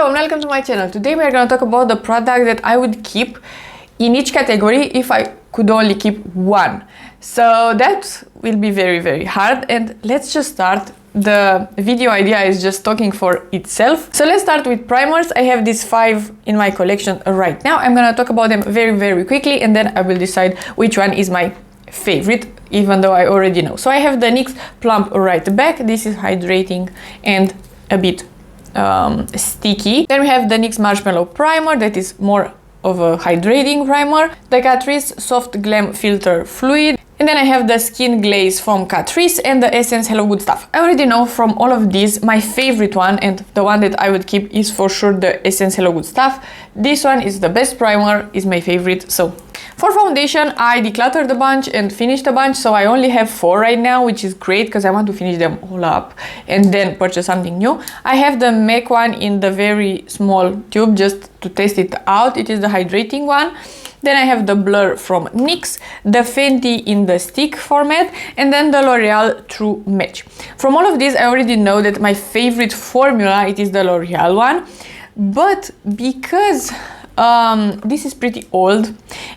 Hello and welcome to my channel. Today we are going to talk about the product that I would keep in each category if I could only keep one. So that will be very hard, and let's just start. The video idea is just talking for itself. So let's start with primers. I have these 5 in my collection right now. I'm gonna talk about them very quickly, and then I will decide which one is my favorite, even though I already know. So I have the NYX Plump right back. This is hydrating and a bit sticky. Then we have the NYX Marshmallow Primer, that is more of a hydrating primer. The Catrice Soft Glam Filter Fluid. And then I have the Skin Glaze from Catrice and the Essence Hello Good Stuff. I already know from all of these, my favorite one and the one that I would keep is for sure the Essence Hello Good Stuff. This one is the best primer, is my favorite. So for foundation, I decluttered a bunch and finished a bunch, so I only have 4 right now, which is great because I want to finish them all up and then purchase something new. I have the MAC one in the very small tube just to test it out. It is the hydrating one. Then I have the Blur from NYX, the Fenty in the stick format, and then the L'Oreal True Match. From all of these, I already know that my favorite formula, it is the L'Oreal one, but because this is pretty old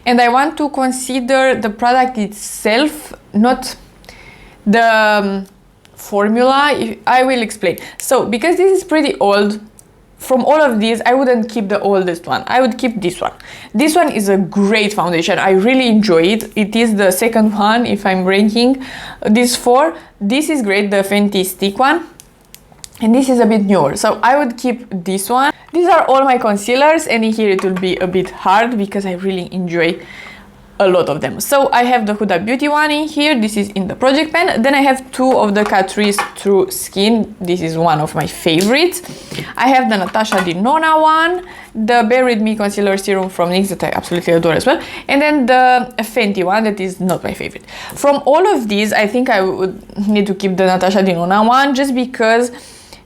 and I want to consider the product itself, not the formula, I will explain. So because this is pretty old, from all of these, I wouldn't keep the oldest one. I would keep this one. This one is a great foundation. I really enjoy it. It is the second one if I'm ranking these 4. This is great, the Fenty stick one. And this is a bit newer. So I would keep this one. These are all my concealers, and in here it will be a bit hard because I really enjoy a lot of them. So I have the Huda Beauty one in here. This is in the project pen. Then I have 2 of the Catrice True Skin. This is one of my favorites. I have the Natasha Denona one, the Bare With Me Concealer Serum from NYX that I absolutely adore as well, and then the Fenty one that is not my favorite. From all of these, I think I would need to keep the Natasha Denona one just because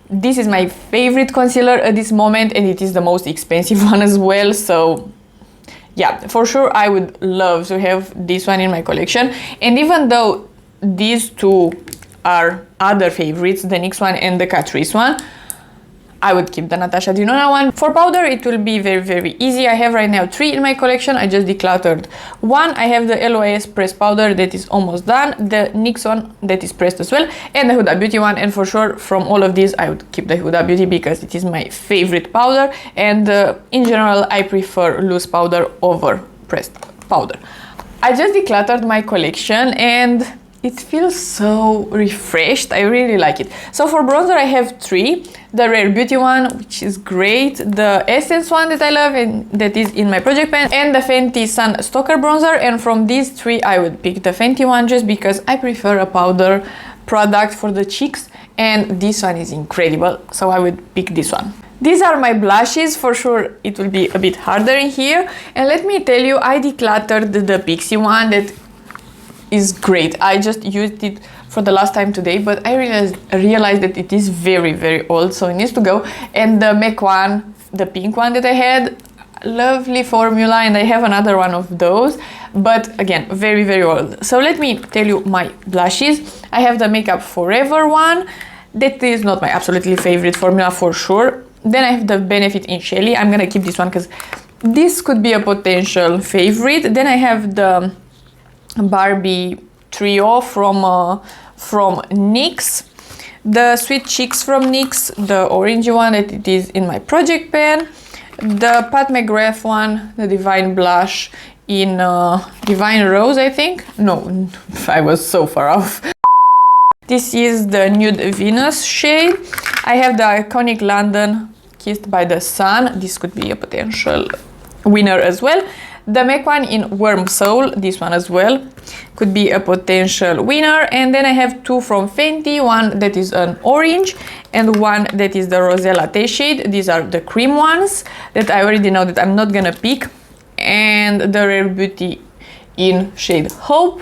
this is my favorite concealer at this moment and it is the most expensive one as well. So yeah, for sure I would love to have this one in my collection. And even though these 2 are other favorites, the NYX one and the Catrice one, I would keep the Natasha Denona one. For powder, it will be very easy. I have right now 3 in my collection. I just decluttered 1. I have the LYS pressed powder that is almost done, the NYX one that is pressed as well, and the Huda Beauty one. And for sure, from all of these, I would keep the Huda Beauty because it is my favorite powder. And in general, I prefer loose powder over pressed powder. I just decluttered my collection and it feels so refreshed. I really like it. So for bronzer, I have 3. The Rare Beauty one, which is great, the Essence one that I love and that is in my project pen, and the Fenty Sun Stalker bronzer. And from these 3, I would pick the Fenty one just because I prefer a powder product for the cheeks, and this one is incredible, so I would pick this one. These are my blushes. For sure it will be a bit harder in here, and let me tell you, I decluttered the Pixi one that is great. I just used it for the last time today, but I realized that it is very old, so it needs to go. And the MAC one, the pink one that I had, lovely formula, and I have another one of those, but again, very old. So let me tell you my blushes. I have the Makeup Forever one. That is not my absolutely favorite formula for sure. Then I have the Benefit in Shelly. I'm gonna keep this one because this could be a potential favorite. Then I have the Barbie Trio from NYX, the Sweet Cheeks from NYX, the orange one that it is in my project pen, the Pat McGrath one, the Divine Blush in Divine Rose, I think. No, I was so far off. This is the Nude Venus shade. I have the iconic London Kissed by the Sun. This could be a potential winner as well. The MAC one in Warm Soul, this one as well, could be a potential winner. And then I have 2 from Fenty, one that is an orange and one that is the Rosé Latte shade. These are the cream ones that I already know that I'm not gonna pick. And the Rare Beauty in shade Hope.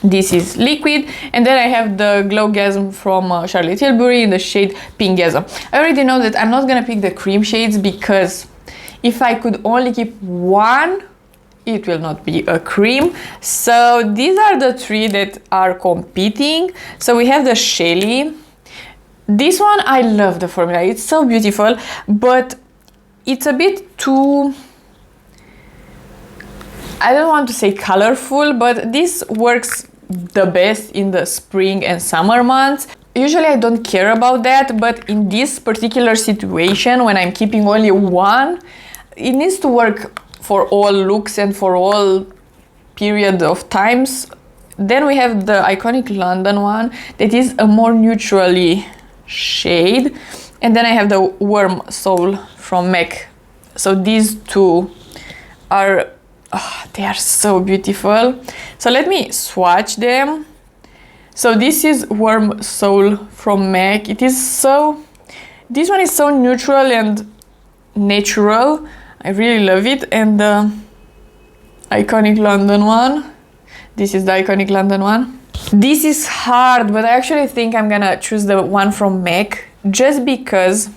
This is liquid. And then I have the Glowgasm from Charlotte Tilbury in the shade Pinkgasm. I already know that I'm not gonna pick the cream shades because if I could only keep one, it will not be a cream. So these are the 3 that are competing. So we have the Shelly, This one, I love the formula, it's so beautiful, but it's a bit too, I don't want to say colorful, but this works the best in the spring and summer months. Usually I don't care about that, but in this particular situation, when I'm keeping only one, it needs to work for all looks and for all period of times. Then we have the iconic London one that is a more neutrally shade, and then I have the Warm Soul from MAC. So these two are, they are so beautiful. So let me swatch them. So this is Warm Soul from MAC. It is so, this one is so neutral and natural. I really love it. And the iconic London one. This is the iconic London one. This is hard, but I actually think I'm gonna choose the one from MAC just because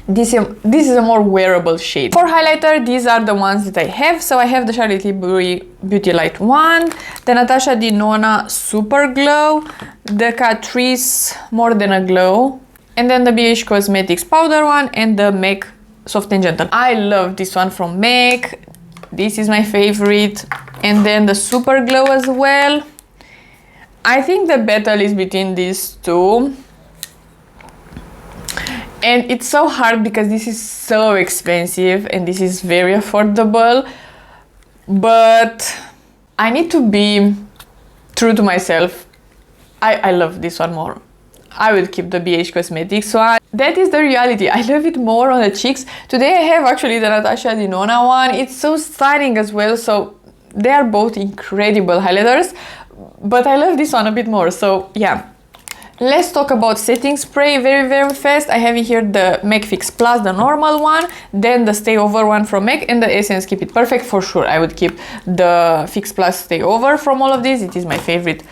this is a more wearable shade. For highlighter, these are the ones that I have. So I have the Charlotte Tilbury Beauty Light one, the Natasha Denona Super Glow, the Catrice More Than a Glow, and then the BH Cosmetics Powder one, and the MAC Soft and Gentle. I love this one from MAC. This is my favorite. And then the Super Glow as well. I think the battle is between these two. And it's so hard because this is so expensive and this is very affordable. But I need to be true to myself. I love this one more. I will keep the BH Cosmetics one. That is the reality. I love it more on the cheeks. Today I have actually the Natasha Denona one. It's so stunning as well. So they are both incredible highlighters. But I love this one a bit more. So yeah. Let's talk about setting spray very fast. I have here the MAC Fix Plus, the normal one, then the Stay Over one from MAC, and the Essence Keep It Perfect. For sure, I would keep the Fix Plus Stay Over from all of these. It is my favorite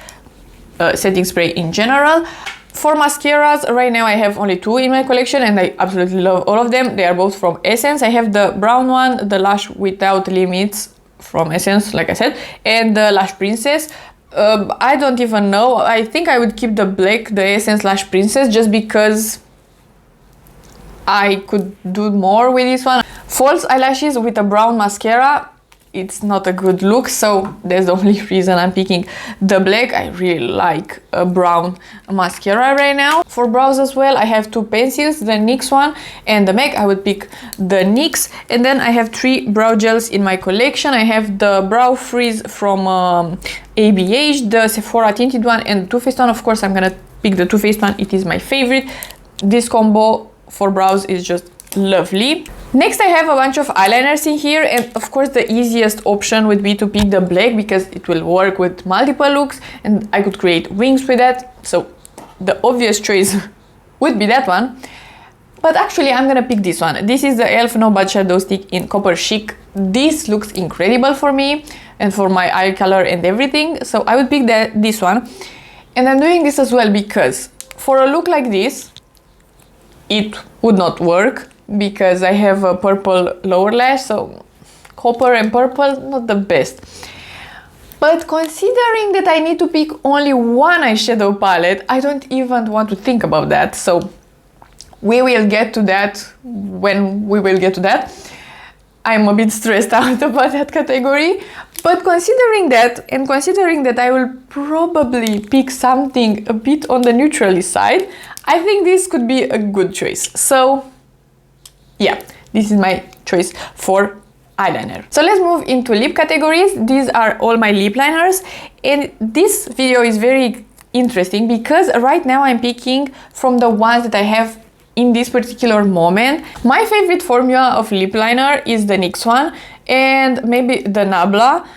setting spray in general. For mascaras, right now I have only two in my collection and I absolutely love all of them. They are both from Essence. I have the brown one, the Lash Without Limits from Essence, like I said, and the Lash Princess. I don't even know. I think I would keep the black, the Essence Lash Princess, just because I could do more with this one. False eyelashes with a brown mascara, it's not a good look, so that's the only reason I'm picking the black. I really like a brown mascara right now. For brows as well, I have two pencils, the NYX one and the MAC. I would pick the NYX. And then I have three brow gels in my collection. I have the Brow Freeze from ABH, the Sephora tinted one, and the Too Faced one. Of course, I'm gonna pick the Too Faced one. It is my favorite. This combo for brows is just lovely. Next, I have a bunch of eyeliners in here, and of course the easiest option would be to pick the black because it will work with multiple looks and I could create wings with that. So the obvious choice would be that one. But actually I'm gonna pick this one. This is the e.l.f. No Bud Shadow Stick in Copper Chic. This looks incredible for me and for my eye color and everything. So I would pick this one. And I'm doing this as well because for a look like this, it would not work because I have a purple lower lash, so copper and purple, not the best. But considering that I need to pick only one eyeshadow palette, I don't even want to think about that. So we will get to that when we will get to that. I'm a bit stressed out about that category. But considering that, and considering that I will probably pick something a bit on the neutrally side, I think this could be a good choice. So yeah, this is my choice for eyeliner. So let's move into lip categories. These are all my lip liners, and this video is very interesting because right now I'm picking from the ones that I have in this particular moment. My favorite formula of lip liner is the NYX one and maybe the Nabla.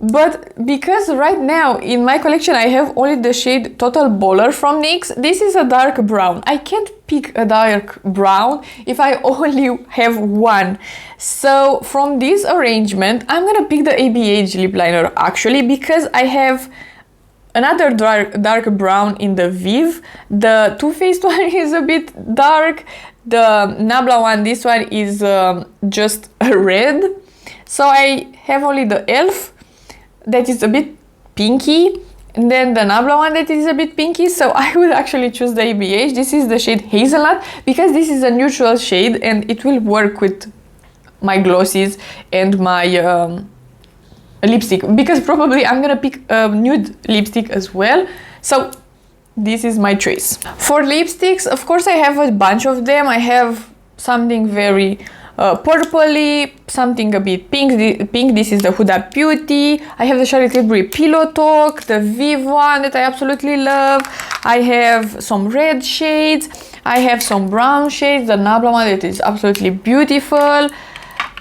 But because right now in my collection I have only the shade Total Baller from NYX, this is a dark brown. I can't pick a dark brown if I only have one. So from this arrangement, I'm gonna pick the ABH lip liner actually because I have another dark brown in the Viv. The Too Faced one is a bit dark. The Nabla one, this one is just a red. So I have only the e.l.f. that is a bit pinky, And then the Nabla one that is a bit pinky, so I would actually choose the ABH. This is the shade Hazelnut because this is a neutral shade and it will work with my glosses and my lipstick, because probably I'm gonna pick a nude lipstick as well. So this is my choice. For lipsticks, of course, I have a bunch of them. I have something very purpley, something a bit pink. This is the Huda Beauty. I have the Charlotte Tilbury Pillow Talk, the Viv one that I absolutely love. I have some red shades. I have some brown shades, the Nabla one that is absolutely beautiful.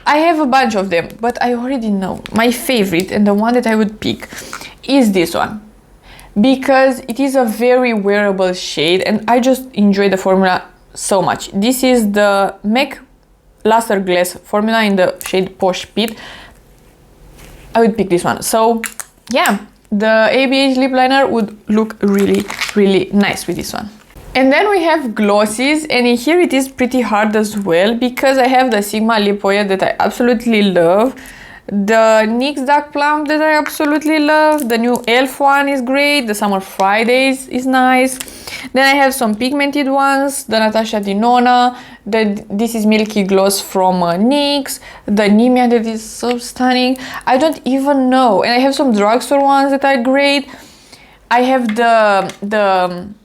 I have a bunch of them, but I already know my favorite and the one that I would pick is this one, because it is a very wearable shade and I just enjoy the formula so much. This is the MAC Luster Glass formula in the shade Posh Pit. I would pick this one. So yeah, the ABH lip liner would look really, really nice with this one. And then we have glosses, and in here it is pretty hard as well because I have the Sigma Lip Oil that I absolutely love, the NYX Dark Plump that I absolutely love, the new e.l.f. one is great, the Summer Fridays is nice. Then I have some pigmented ones, the Natasha Denona, this is Milky Gloss from NYX, the Nimia that is so stunning. I don't even know. And I have some drugstore ones that are great. I have the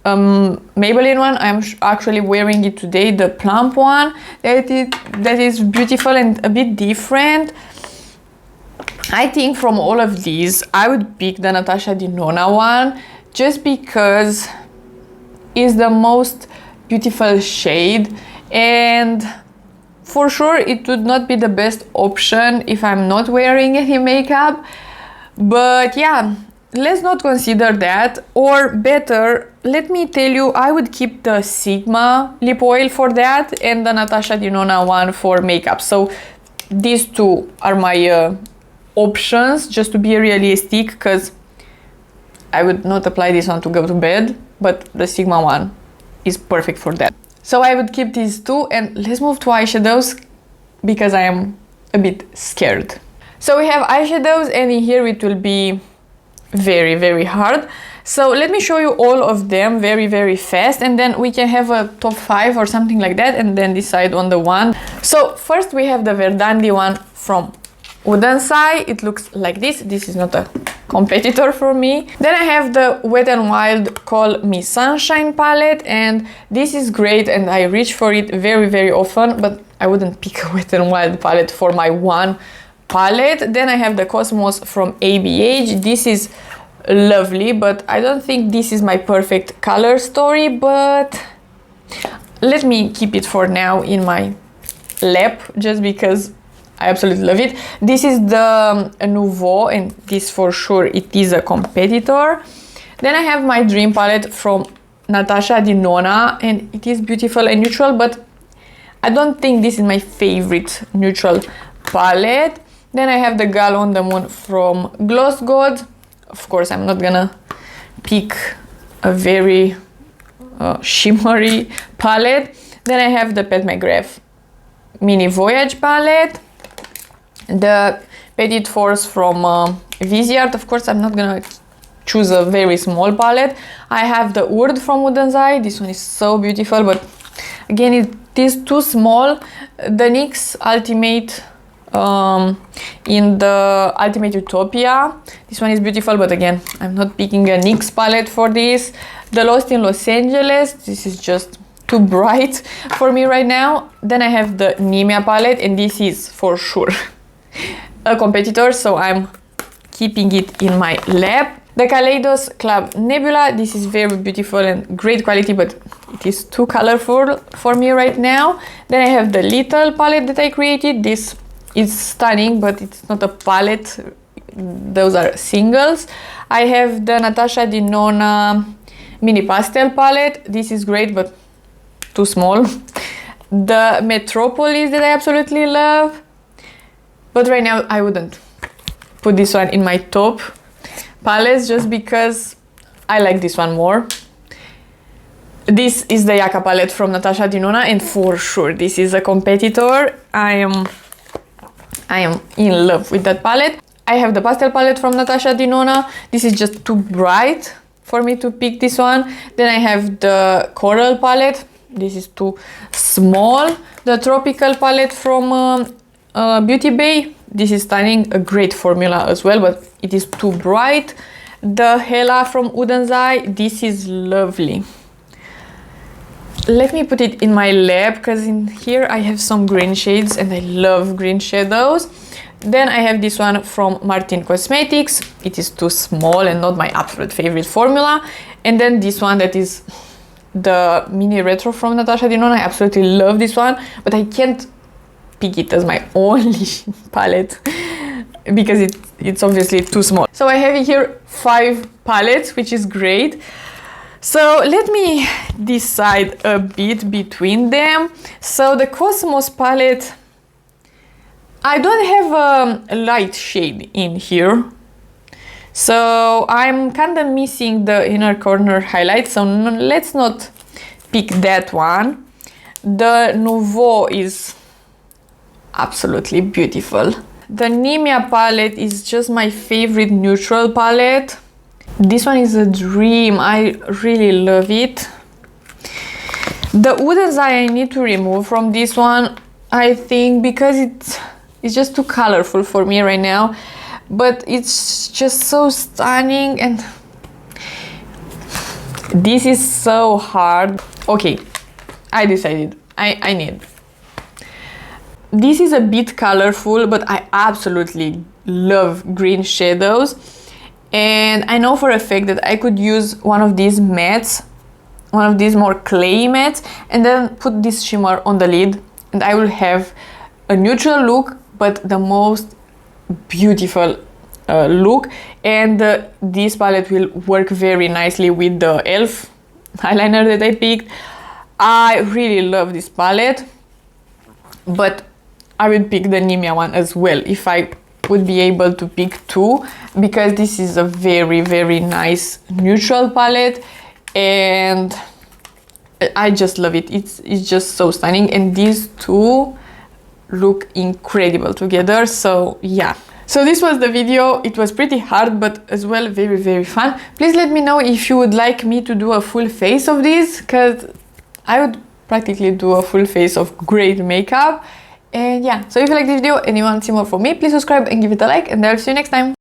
Maybelline one. I'm actually wearing it today, the Plump one that is beautiful and a bit different. I think from all of these I would pick the Natasha Denona one just because it's the most beautiful shade, and for sure it would not be the best option if I'm not wearing any makeup. But yeah, let's not consider that, or better, let me tell you, I would keep the Sigma lip oil for that and the Natasha Denona one for makeup. So these two are my options, just to be realistic, because I would not apply this one to go to bed, but the Sigma one is perfect for that. So I would keep these two, and let's move to eyeshadows because I am a bit scared. So we have eyeshadows, and in here it will be very, very hard. So let me show you all of them very, very fast, and then we can have a top 5 or something like that and then decide on the one. So first we have the Verdandi one from Oden side. It looks like this. This is not a competitor for me. Then I have the Wet n Wild Call Me Sunshine palette, and this is great and I reach for it very, very often, but I wouldn't pick a Wet n Wild palette for my one palette. Then I have the Cosmos from ABH. This is lovely, but I don't think this is my perfect color story, but let me keep it for now in my lap just because I absolutely love it. This is the Nouveau, and this for sure it is a competitor. Then I have my Dream palette from Natasha Denona, and it is beautiful and neutral, but I don't think this is my favorite neutral palette. Then I have the Gal on the Moon from Gloss God. Of course, I'm not gonna pick a very shimmery palette. Then I have the Pat McGrath Mini Voyage palette, the Petit Force from Viseart. Of course, I'm not gonna choose a very small palette. I have the Urd from Woodens Eye. This one is so beautiful, but again, it is too small. The NYX Ultimate in the Ultimate Utopia. This one is beautiful, but again, I'm not picking a NYX palette for this. The Lost in Los Angeles. This is just too bright for me right now. Then I have the Nimia palette, and this is for sure a competitor, so I'm keeping it in my lap. The Kaleidos Club Nebula. This is very beautiful and great quality, but it is too colorful for me right now. Then I have the Little palette that I created. This is stunning, but it's not a palette. Those are singles. I have the Natasha Denona Mini Pastel palette. This is great, but too small. The Metropolis that I absolutely love, but right now I wouldn't put this one in my top palettes just because I like this one more. This is the Yaka palette from Natasha Denona, and for sure this is a competitor. I am in love with that palette. I have the pastel palette from Natasha Denona. This is just too bright for me to pick this one. Then I have the coral palette. This is too small. The tropical palette from Beauty Bay. This is stunning, a great formula as well, but it is too bright. The Hela from Oden's Eye. This is lovely. Let me put it in my lab, because in here I have some green shades and I love green shadows. Then I have this one from Martin Cosmetics. It is too small and not my absolute favorite formula. And then this one that is the mini retro from Natasha Denona. I absolutely love this one, but I can't pick it as my only palette because it's obviously too small. So I have here 5 palettes, which is great. So let me decide a bit between them. So the Cosmos palette, I don't have a light shade in here. So I'm kind of missing the inner corner highlight. So let's not pick that one. The Nouveau is absolutely beautiful. The Nimia palette is just my favorite neutral palette. This one is a dream. I really love it. The Oden's Eye I need to remove from this one, I think, because it's just too colorful for me right now. But it's just so stunning, and this is so hard. Okay, I decided. I need. This is a bit colorful, but I absolutely love green shadows. And I know for a fact that I could use one of these mattes, one of these more clay mattes, and then put this shimmer on the lid, and I will have a neutral look, but the most beautiful look. And this palette will work very nicely with the e.l.f. eyeliner that I picked. I really love this palette, but I would pick the Nimia one as well if I would be able to pick 2, because this is a very, very nice neutral palette and I just love it. It's just so stunning, and these two look incredible together. So yeah, so this was the video. It was pretty hard, but as well very, very fun. Please let me know if you would like me to do a full face of this, because I would practically do a full face of great makeup. And yeah, so if you like this video and you want to see more from me, please subscribe and give it a like, and I'll see you next time.